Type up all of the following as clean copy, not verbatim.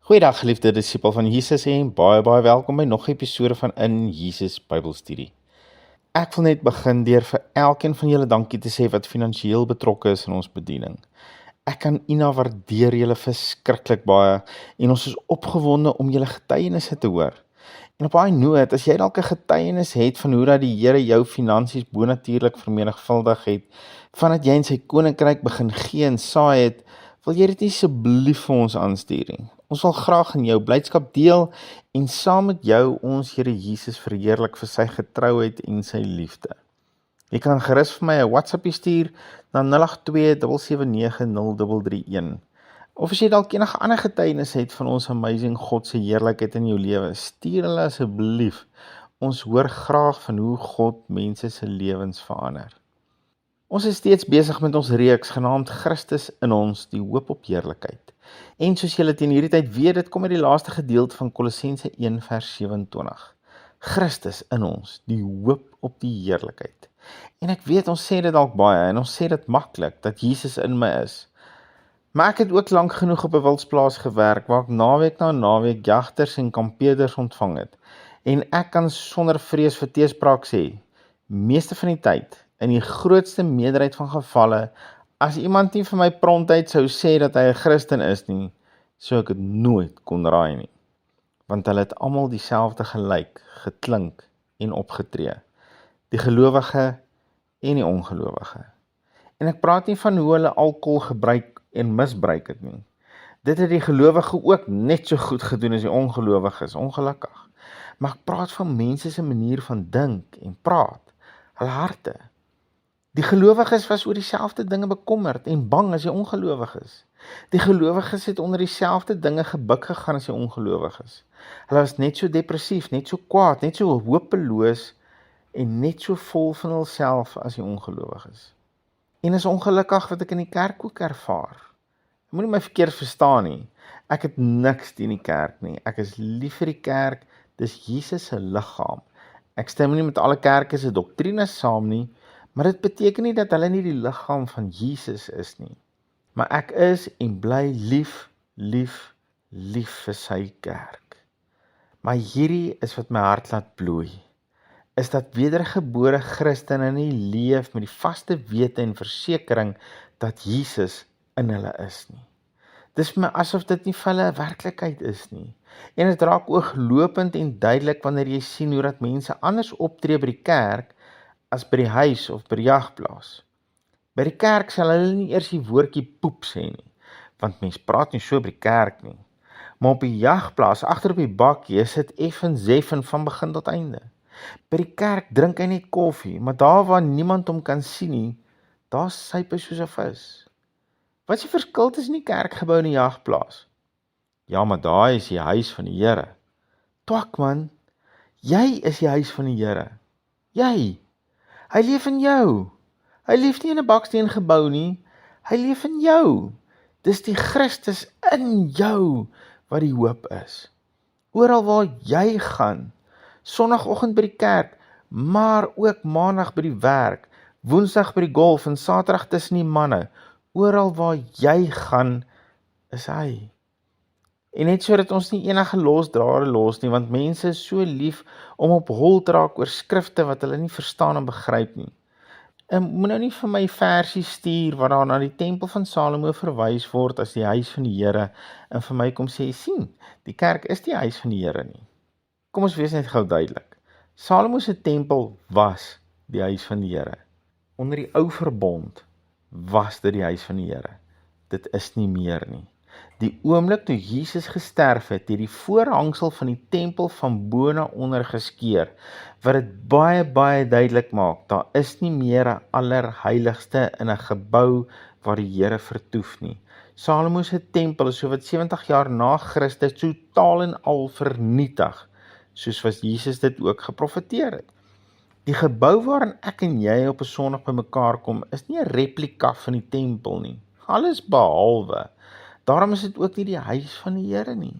Goeiedag geliefde disipel van Jesus en baie welkom by nog 'n episode van In Jesus Bybelstudie. Ek wil net begin deur vir elkeen van julle dankie te sê wat finansiëel betrokke is in ons bediening. Ek kan Ina waardeer julle verskriklik baie en ons is opgewonde om julle getuienisse te hoor. En op daai noot, as jy dalk 'n getuienis het van hoe dat die Here jou finansies bonatuurlik vermenigvuldig het, vandat jy in sy koninkryk begin gee en saai het, wil jy dit nie asseblief vir ons aanstuur nie. Ons wil graag in jou blydskap deel en saam met jou ons Here Jesus verheerlik vir sy getrouheid en sy liefde. Jy kan gerus vir my 'n WhatsAppie stuur na 0827790331. Of as jy dalk enige ander getuienis het van ons amazing God se heerlikheid in jou lewe, stuur hulle asseblief. Ons hoor graag van hoe God mense se lewens verander. Ons is steeds besig met ons reeks genaamd Christus in ons, die hoop op heerlikheid. En soos julle teen hierdie tyd weet, dit kom uit die laaste gedeelte van Kolossense 1 vers 27. Christus in ons, die hoop op die heerlikheid. En ek weet ons sê dit dalk baie en ons sê dit maklik dat Jesus in my is. Maar ek het ook lank genoeg op 'n wildsplaas gewerk waar ek naweek na naweek jagters en kampeerders ontvang het. En ek kan sonder vrees vir teespraak sê, meeste van die tyd, in die grootste meerderheid van gevalle, as iemand nie vir my prontheid sou sê dat hy 'n Christen is nie, sou ek dit nooit kon raai nie. Want hulle het almal dieselfde gelyk, geklink en opgetree. Die gelowige en die ongelowige. En ek praat nie van hoe hulle alkohol gebruik en misbruik het nie. Dit het die gelowige ook net so goed gedoen as die ongelowiges, ongelukkig. Maar ek praat van mense se manier van dink en praat, hulle harte. Die gelowiges was oor dieselfde dinge bekommerd en bang as die ongelowiges. Die gelowiges het onder dieselfde dinge gebuk gegaan as die ongelowiges. Hulle was net so depressief, net so kwaad, net so hopeloos en net so vol van hulself as die ongelowiges. En is ongelukkig wat ek in die kerk ook ervaar. Moenie my verkeerd verstaan nie. Ek het niks teen die kerk nie. Ek is lief vir die kerk, dis Jesus se liggaam. Ek stem nie met alle kerke se doktrines saam nie, maar dit beteken nie dat hulle nie die liggaam van Jesus is nie. Maar ek is en bly lief vir sy kerk. Maar hierdie is wat my hart laat bloei, is dat wedergebore Christene nie leef met die vaste wete en versekering dat Jesus in hulle is nie. Dis vir my asof dit nie vir hulle 'n werklikheid is nie. En dit raak ooglopend en duidelik wanneer jy sien hoe dat mense anders optree by die kerk as by die huis of by die jagplaas. By die kerk sal hulle nie eers die woordjie poep sê nie, want mens praat nie so by die kerk nie. Maar op die jagplaas, agter op die bakkie, is dit effens zeffen van begin tot einde. By die kerk drink hy net koffie, maar daar waar niemand hom kan sien nie, daar syp hy soos 'n vis. Wat is die verskil tussen die kerkgebou en die jagplaas? Ja, maar daai is die huis van die Here. Twak man, jy is die huis van die Here. Jy. Hy leef in jou. Hy leef nie in 'n baksteen gebou nie. Hy leef in jou. Dis die Christus in jou wat die hoop is. Oral waar jy gaan, Sondagoggend by die kerk, maar ook Maandag by die werk, Woensdag by die golf en Saterdag tussen die manne, oral waar jy gaan, is hy. En net so dat ons nie enige losdrade los nie, want mense is so lief om op hol te raak oor skrifte wat hulle nie verstaan en begryp nie. En moet nou nie vir my versie stuur waar daar na die tempel van Salomo verwys word as die huis van die Here en vir my kom sê, sien, die kerk is die huis van die Here nie. Kom ons wees net gou duidelik. Salomo se tempel was die huis van die Here. Onder die ou verbond was dit die huis van die Here. Dit is nie meer nie. Die oomblik toe Jesus gesterf het, het die voorhangsel van die tempel van bo na onder geskeur, wat dit baie duidelik maak, daar is nie meer 'n allerheiligste in 'n gebou waar die Here vertoef nie. Salomo se tempel is sowat 70 jaar na Christus totaal en al vernietig, soos wat Jesus dit ook geprofeteer het. Die gebou waarin ek en jy op 'n Sondag bymekaar kom, is nie 'n replika van die tempel nie. Alles behalwe. Daarom is dit ook nie die huis van die Here nie.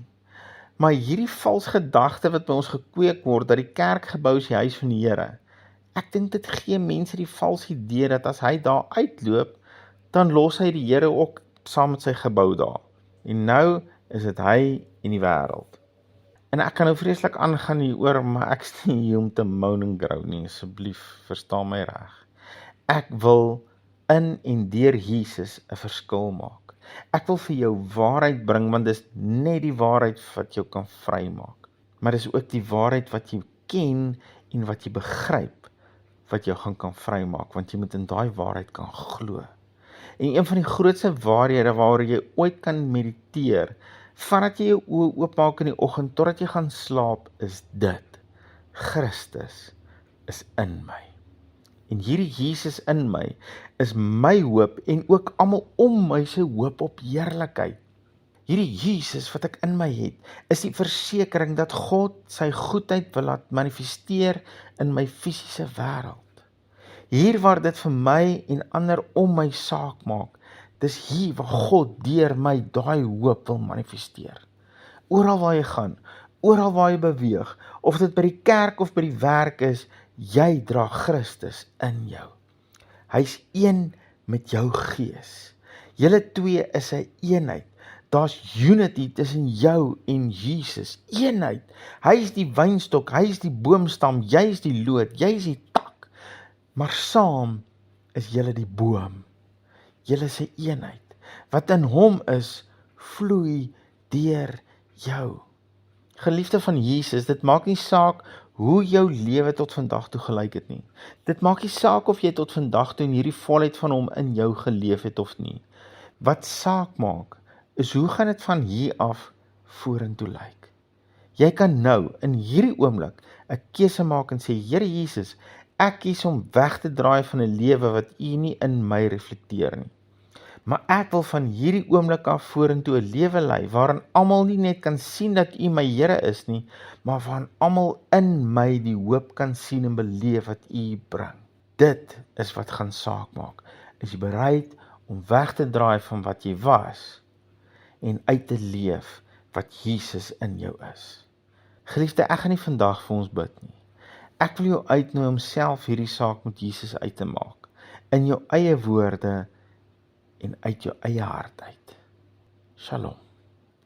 Maar hierdie vals gedagte wat by ons gekweek word, dat die kerkgebou is die huis van die Here, ek dink dit gee mense die vals idee dat as hy daar uitloop, dan los hy die Here ook saam met sy gebou daar. En nou is dit hy en die wêreld. En ek kan nou vreeslik aangaan hieroor, maar ek is nie hier om te moan en grou nie, asseblief, verstaan my reg. Ek wil in en deur Jesus 'n verskil maak. Ek wil vir jou waarheid bring, want dis net die waarheid wat jou kan vrymaak. Maar dis ook die waarheid wat jy ken en wat jy begryp, wat jou kan vrymaak, want jy moet in daai waarheid kan glo. En een van die grootste waarhede waaroor jy ooit kan mediteer, vandat jy jou oë oopmaak in die oggend totdat jy gaan slaap, is dit: Christus is in my. En hierdie Jesus in my is my hoop en ook almal om my se hoop op heerlikheid. Hierdie Jesus wat ek in my het, is die versekering dat God sy goedheid wil laat manifesteer in my fisiese wêreld. Hier waar dit vir my en ander om my saak maak, dis hier waar God deur my daai hoop wil manifesteer. Oral waar jy gaan, oral waar jy beweeg, of dit by die kerk of by die werk is, jy dra Christus in jou. Hy's een met jou gees. Julle twee is 'n eenheid. Daar's unity tussen jou en Jesus. Eenheid. Hy is die wynstok, hy is die boomstam, jy is die loot, jy is die tak. Maar saam is julle die boom. Julle is 'n eenheid. Wat in hom is, vloei deur jou. Geliefde van Jesus, dit maak nie saak hoe jou lewe tot vandag toe gelyk het nie. Dit maak nie saak of jy tot vandag toe in hierdie volheid van hom in jou geleef het of nie. Wat saak maak, is hoe gaan dit van hier af vorentoe lyk. Jy kan nou, in hierdie oomblik, 'n keuse maak en sê: Here Jesus, ek kies om weg te draai van 'n lewe wat U nie in my reflekteer nie. Maar ek wil van hierdie oomblik af vorentoe 'n lewe lei, waarin almal nie net kan sien dat U my Here is nie, maar waarin almal in my die hoop kan sien en beleef wat U bring. Dit is wat gaan saak maak. Is jy bereid om weg te draai van wat jy was en uit te leef wat Jesus in jou is? Geliefde, ek gaan nie vandag vir ons bid nie. Ek wil jou uitnooi om self hierdie saak met Jesus uit te maak, in jou eie woorde en uit jou eie hart uit. Shalom.